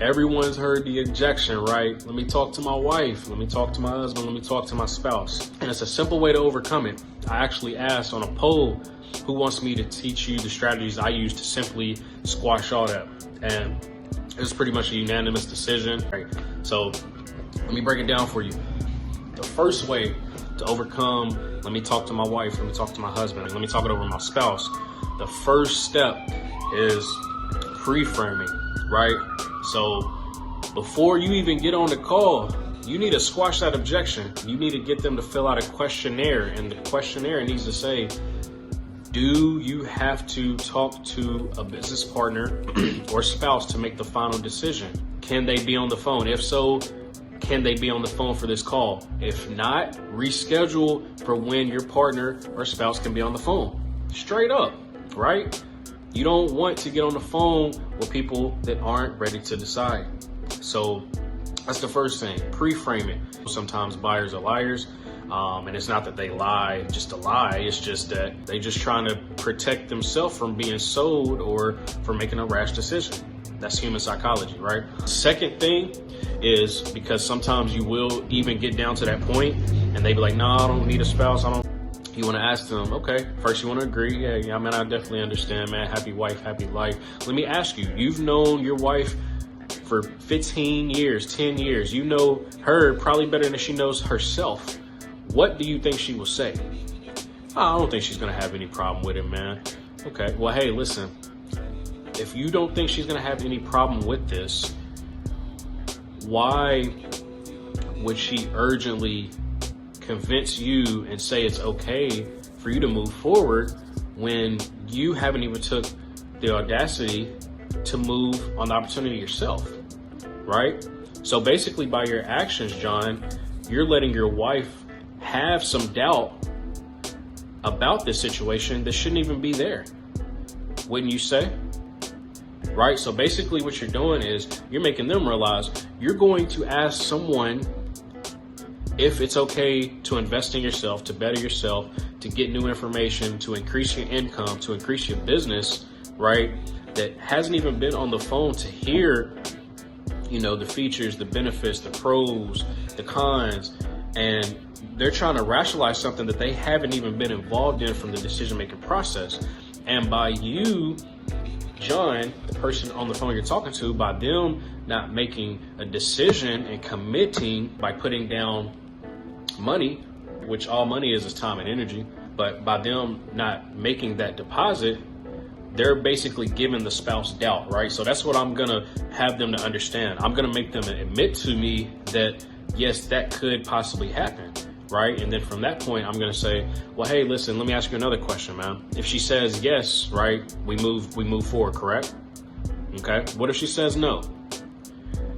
Everyone's heard the objection, right? Let me talk to my wife. Let me talk to my husband. Let me talk to my spouse. And it's a simple way to overcome it. I actually asked on a poll, who wants me to teach you the strategies I use to simply squash all that? And it was pretty much a unanimous decision, right? So let me break it down for you. The first way to overcome, let me talk to my wife, let me talk to my husband, let me talk it over my spouse. The first step is pre-framing, right? So before you even get on the call, you need to squash that objection. You need to get them to fill out a questionnaire, and the questionnaire needs to say, do you have to talk to a business partner or spouse to make the final decision? Can they be on the phone? If so, can they be on the phone for this call? If not, reschedule for when your partner or spouse can be on the phone. Straight up, right? You don't want to get on the phone with people that aren't ready to decide. So that's the first thing, pre-frame it. Sometimes buyers are liars. And it's not that they lie just to lie, it's just that they just trying to protect themselves from being sold or from making a rash decision. That's human psychology, right? Second thing is, because sometimes you will even get down to that point and they be like, no, I don't need a spouse. You want to ask them, okay, first you want to agree. Yeah, man, I definitely understand, man. Happy wife, happy life. Let me ask you, you've known your wife for 15 years, 10 years. You know her probably better than she knows herself. What do you think she will say? I don't think she's going to have any problem with it, man. Okay, well, hey, listen, if you don't think she's going to have any problem with this, why would she urgently convince you and say it's okay for you to move forward when you haven't even took the audacity to move on the opportunity yourself, right? So basically by your actions, John, you're letting your wife have some doubt about this situation that shouldn't even be there. Wouldn't you say? Right? So basically what you're doing is you're making them realize you're going to ask someone if it's okay to invest in yourself, to better yourself, to get new information, to increase your income, to increase your business, right? That hasn't even been on the phone to hear, the features, the benefits, the pros, the cons, and they're trying to rationalize something that they haven't even been involved in from the decision-making process. And by you, John, the person on the phone you're talking to, by them not making a decision and committing by putting down money, which all money is time and energy, but by them not making that deposit, they're basically giving the spouse doubt, right? So that's what I'm gonna have them to understand. I'm gonna make them admit to me that, yes, that could possibly happen, right? And then from that point, I'm gonna say, well, hey, listen, let me ask you another question, man. If she says yes, right, we move forward, correct? Okay, what if she says no?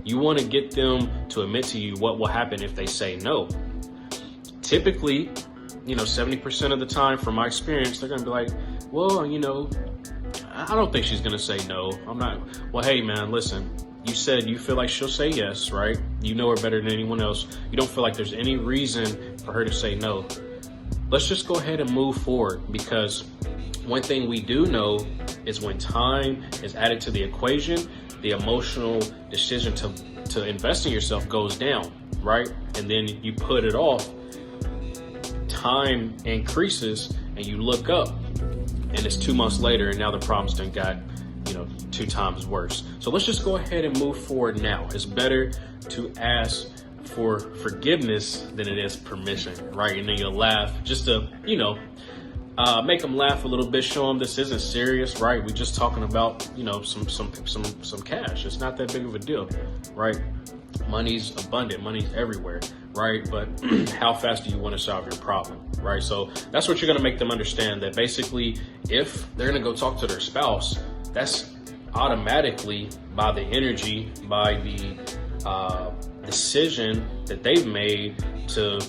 You wanna get them to admit to you what will happen if they say no. Typically, 70% of the time from my experience, they're gonna be like, well, I don't think she's gonna say no. I'm not. Well, hey man, listen, you said you feel like she'll say yes, right? You know her better than anyone else. You don't feel like there's any reason for her to say no. Let's just go ahead and move forward, because one thing we do know is when time is added to the equation, the emotional decision to invest in yourself goes down, right? And then you put it off, time increases, and you look up and it's 2 months later and now the problem's done got 2 times worse. So let's just go ahead and move forward now. It's better to ask for forgiveness than it is permission, right? And then you'll laugh just to make them laugh a little bit, show them this isn't serious, right? We're just talking about some cash. It's not that big of a deal, right? Money's abundant, money's everywhere, right? But how fast do you want to solve your problem, right? So that's what you're going to make them understand, that basically if they're going to go talk to their spouse, that's automatically by the energy, by the decision that they've made to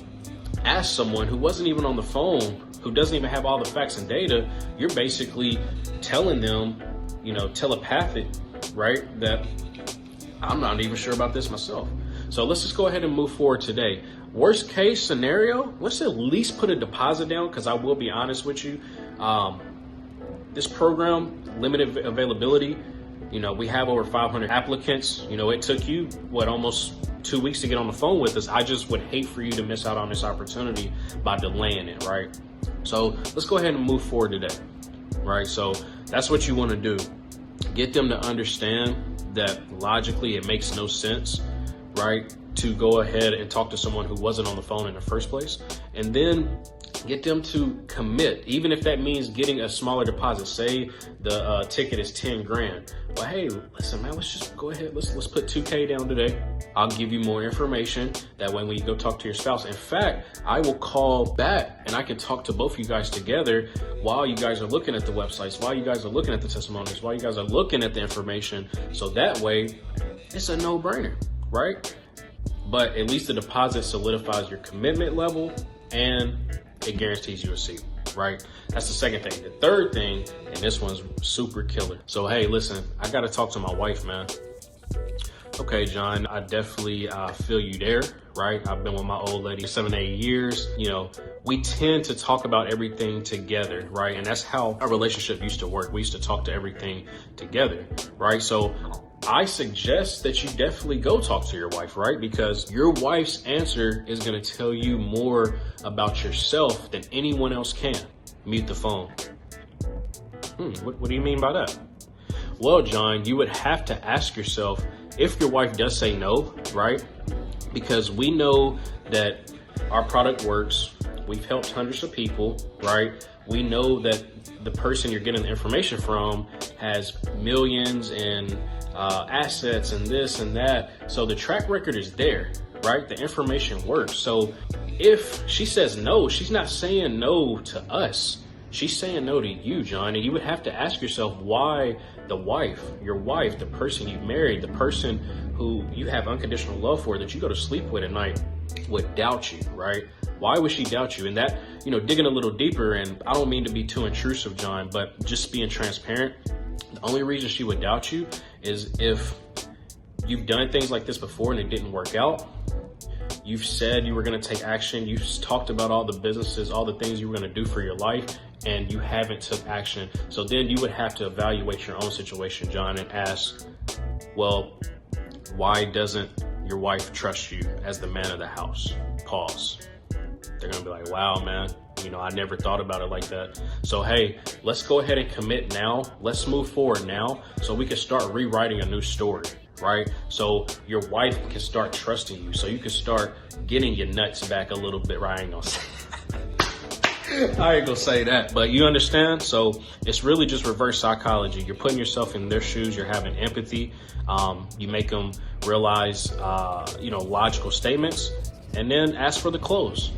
ask someone who wasn't even on the phone, who doesn't even have all the facts and data. You're basically telling them, telepathic, right, that I'm not even sure about this myself. So let's just go ahead and move forward today. Worst case scenario, let's at least put a deposit down, because I will be honest with you. This program, limited availability, we have over 500 applicants. It took you, almost 2 weeks to get on the phone with us. I just would hate for you to miss out on this opportunity by delaying it, right? So let's go ahead and move forward today, right? So that's what you want to do. Get them to understand that logically it makes no sense, right, to go ahead and talk to someone who wasn't on the phone in the first place. And then get them to commit, even if that means getting a smaller deposit. Say the ticket is 10 grand. Well, hey, listen, man, let's just go ahead. Let's put 2K down today. I'll give you more information. That way, when you go talk to your spouse, in fact, I will call back and I can talk to both of you guys together while you guys are looking at the websites, while you guys are looking at the testimonies, while you guys are looking at the information. So that way, it's a no-brainer, right? But at least the deposit solidifies your commitment level and it guarantees you a seat, right? That's the second thing. The third thing, and this one's super killer. So, hey, listen, I got to talk to my wife, man. Okay, John, I definitely feel you there, right? I've been with my old lady 7 to 8 years. We tend to talk about everything together, right? And that's how our relationship used to work. We used to talk to everything together, right? So I suggest that you definitely go talk to your wife, right? Because your wife's answer is going to tell you more about yourself than anyone else can. Mute the phone. What do you mean by that? Well, John, you would have to ask yourself if your wife does say no, right? Because we know that our product works. We've helped hundreds of people, right? We know that the person you're getting the information from has millions and assets and this and that. So the track record is there, right? The information works. So if she says no, she's not saying no to us. She's saying no to you, John. And you would have to ask yourself why your wife, the person you married, the person who you have unconditional love for, that you go to sleep with at night, would doubt you, right? Why would she doubt you? And that, digging a little deeper, and I don't mean to be too intrusive, John, but just being transparent, the only reason she would doubt you is if you've done things like this before and it didn't work out. You've said you were going to take action. You've talked about all the businesses, all the things you were going to do for your life, and you haven't took action. So then you would have to evaluate your own situation, John, and ask, well, why doesn't your wife trust you as the man of the house? Pause. They're going to be like, wow, man, I never thought about it like that. So, hey, let's go ahead and commit now. Let's move forward now so we can start rewriting a new story, right? So your wife can start trusting you. So you can start getting your nuts back a little bit, right? I ain't gonna say that, but you understand? So it's really just reverse psychology. You're putting yourself in their shoes. You're having empathy. You make them realize, logical statements, and then ask for the close.